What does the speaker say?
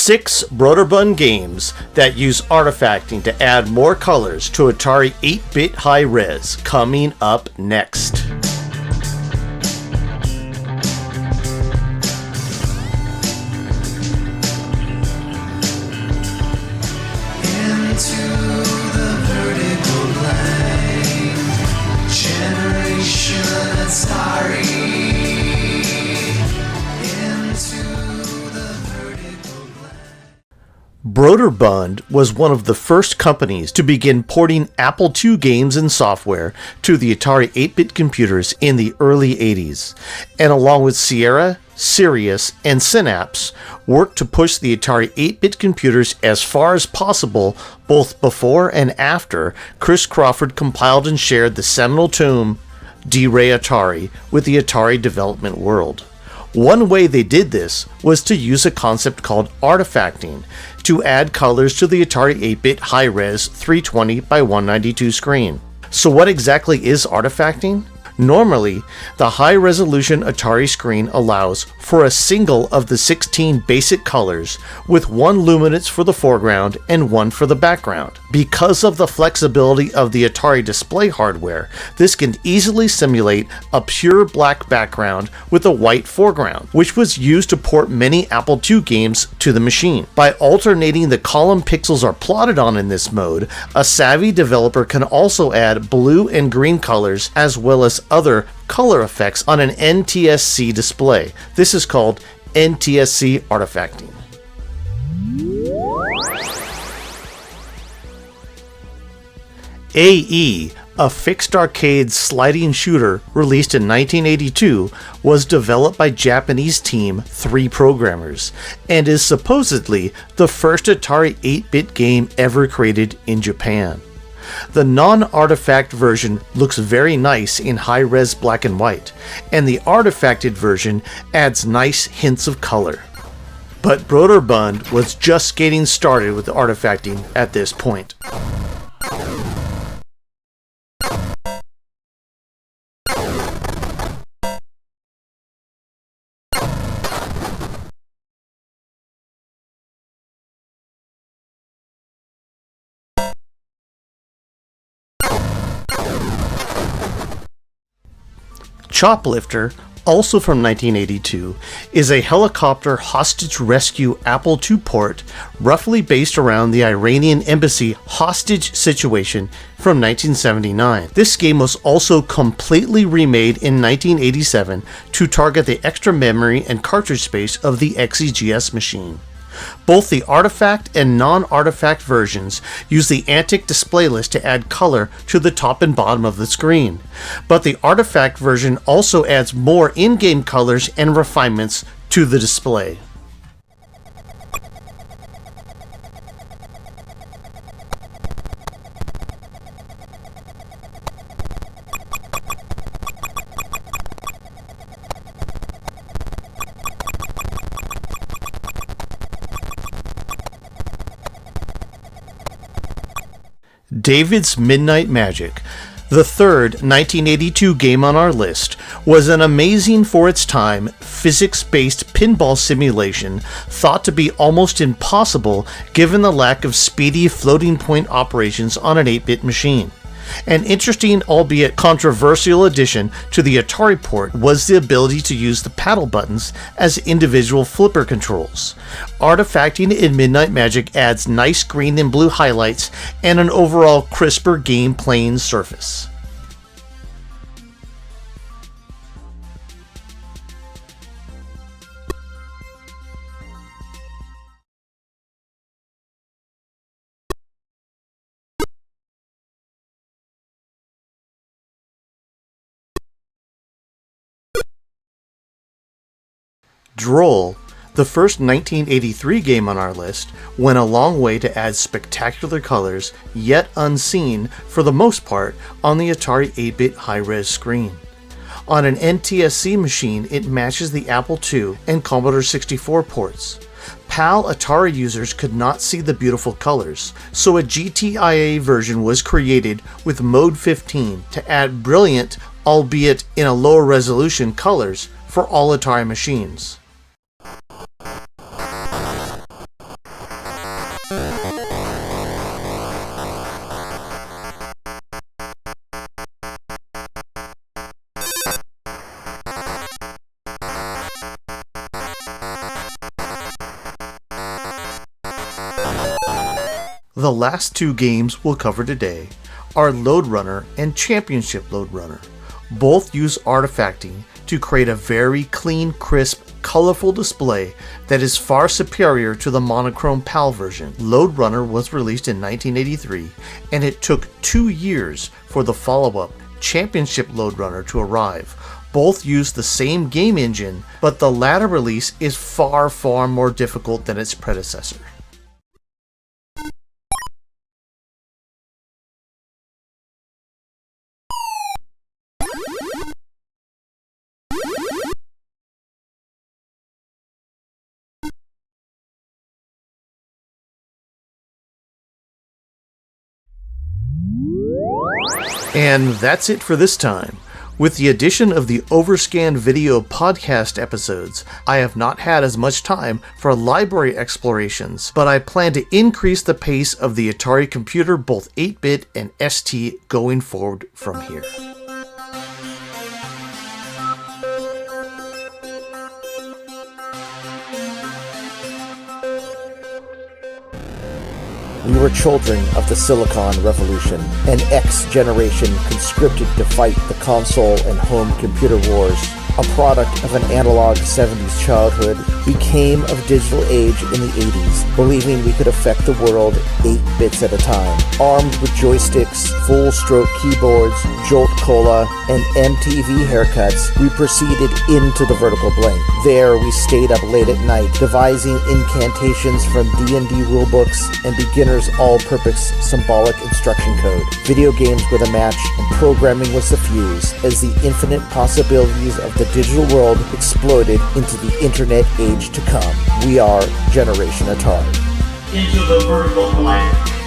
6 Br0derbund games that use artifacting to add more colors to Atari 8-bit high-res, coming up next. Br0derbund was one of the first companies to begin porting Apple II games and software to the Atari 8-bit computers in the early 80s, and along with Sierra, Sirius, and Synapse, worked to push the Atari 8-bit computers as far as possible both before and after Chris Crawford compiled and shared the seminal tome Red Atari with the Atari development world. One way they did this was to use a concept called artifacting to add colors to the Atari 8-bit high-res 320 by 192 screen. So what exactly is artifacting? Normally, the high-resolution Atari screen allows for a single of the 16 basic colors with one luminance for the foreground and one for the background. Because of the flexibility of the Atari display hardware, this can easily simulate a pure black background with a white foreground, which was used to port many Apple II games to the machine. By alternating the column pixels are plotted on in this mode, a savvy developer can also add blue and green colors as well as other color effects on an NTSC display. This is called NTSC artifacting. AE, a fixed arcade sliding shooter released in 1982, was developed by Japanese team 3 programmers and is supposedly the first Atari 8-bit game ever created in Japan. The non-artifact version looks very nice in high-res black and white, and the artifacted version adds nice hints of color. But Br0derbund was just getting started with artifacting at this point. Choplifter, also from 1982, is a helicopter hostage rescue Apple II port roughly based around the Iranian embassy hostage situation from 1979. This game was also completely remade in 1987 to target the extra memory and cartridge space of the XEGS machine. Both the artifact and non-artifact versions use the Antic display list to add color to the top and bottom of the screen, but the artifact version also adds more in-game colors and refinements to the display. David's Midnight Magic, the third 1982 game on our list, was an amazing for its time physics-based pinball simulation thought to be almost impossible given the lack of speedy floating point operations on an 8-bit machine. An interesting, albeit controversial addition to the Atari port was the ability to use the paddle buttons as individual flipper controls. Artifacting in Midnight Magic adds nice green and blue highlights and an overall crisper game playing surface. Drol, the first 1983 game on our list, went a long way to add spectacular colors, yet unseen, for the most part, on the Atari 8-bit high-res screen. On an NTSC machine, it matches the Apple II and Commodore 64 ports. PAL Atari users could not see the beautiful colors, so a GTIA version was created with Mode 15 to add brilliant, albeit in a lower resolution, colors for all Atari machines. The last two games we'll cover today are Lode Runner and Championship Lode Runner. Both use artifacting to create a very clean, crisp, colorful display that is far superior to the monochrome PAL version. Lode Runner was released in 1983, and it took 2 years for the follow-up Championship Lode Runner to arrive. Both use the same game engine, but the latter release is far more difficult than its predecessor. And that's it for this time. With the addition of the Overscan video podcast episodes, I have not had as much time for library explorations, but I plan to increase the pace of the Atari computer, both 8-bit and ST, going forward from here. We were children of the Silicon Revolution, an X generation conscripted to fight the console and home computer wars. A product of an analog 70s childhood, we came of digital age in the 80s, believing we could affect the world 8 bits at a time. Armed with joysticks, full-stroke keyboards, Jolt Cola, and MTV haircuts, we proceeded into the vertical blink. There, we stayed up late at night, devising incantations from D&D rulebooks and beginner's all-purpose symbolic instruction code. Video games were the match, and programming was the fuse, as the infinite possibilities of the digital world exploded into the internet age to come. We are Generation Atari. Into the vertical blank.